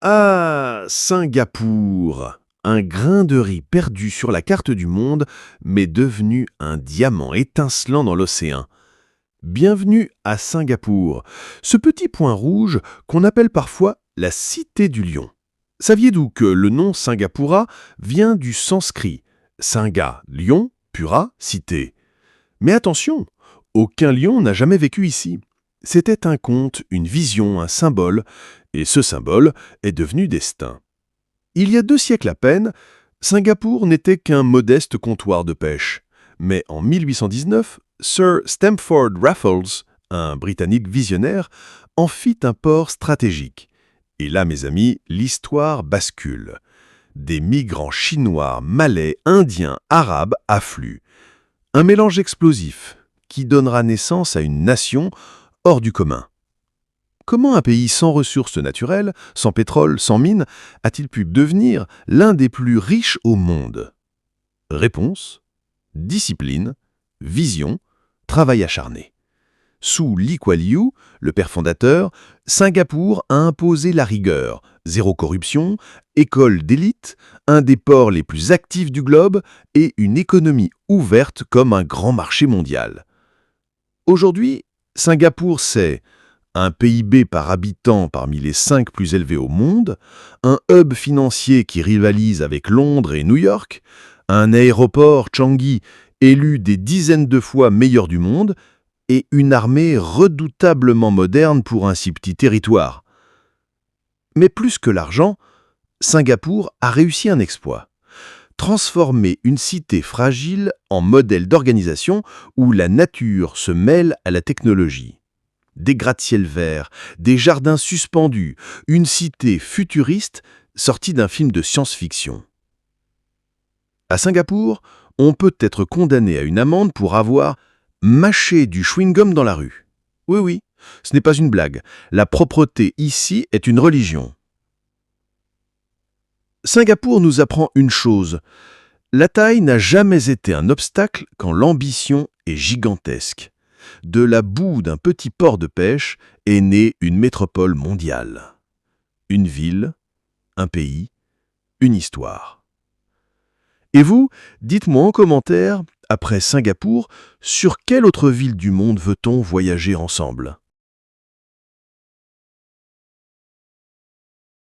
Ah, Singapour! Un grain de riz perdu sur la carte du monde, mais devenu un diamant étincelant dans l'océan. Bienvenue à Singapour, ce petit point rouge qu'on appelle parfois la Cité du Lion. Saviez-vous que le nom Singapoura vient du sanskrit Singa, lion, Pura, cité. Mais attention, aucun lion n'a jamais vécu ici. C'était un conte, une vision, un symbole, et ce symbole est devenu destin. Il y a 2 siècles à peine, Singapour n'était qu'un modeste comptoir de pêche. Mais en 1819, Sir Stamford Raffles, un Britannique visionnaire, en fit un port stratégique. Et là, mes amis, l'histoire bascule. Des migrants chinois, malais, indiens, arabes affluent. Un mélange explosif qui donnera naissance à une nation hors du commun. Comment un pays sans ressources naturelles, sans pétrole, sans mines, a-t-il pu devenir l'un des plus riches au monde? Réponse: discipline, vision, travail acharné. Sous Lee Kuan Yew, le père fondateur, Singapour a imposé la rigueur, zéro corruption, école d'élite, un des ports les plus actifs du globe et une économie ouverte comme un grand marché mondial. Aujourd'hui, Singapour, c'est un PIB par habitant parmi les 5 plus élevés au monde, un hub financier qui rivalise avec Londres et New York, un aéroport Changi élu des dizaines de fois meilleur du monde, et une armée redoutablement moderne pour un si petit territoire. Mais plus que l'argent, Singapour a réussi un exploit: transformer une cité fragile en modèle d'organisation où la nature se mêle à la technologie. Des gratte-ciel verts, des jardins suspendus, une cité futuriste sortie d'un film de science-fiction. À Singapour, on peut être condamné à une amende pour avoir mâché du chewing-gum dans la rue. Oui, oui, ce n'est pas une blague. La propreté ici est une religion. Singapour nous apprend une chose: la taille n'a jamais été un obstacle quand l'ambition est gigantesque. De la boue d'un petit port de pêche est née une métropole mondiale. Une ville, un pays, une histoire. Et vous, dites-moi en commentaire, après Singapour, sur quelle autre ville du monde veut-on voyager ensemble ?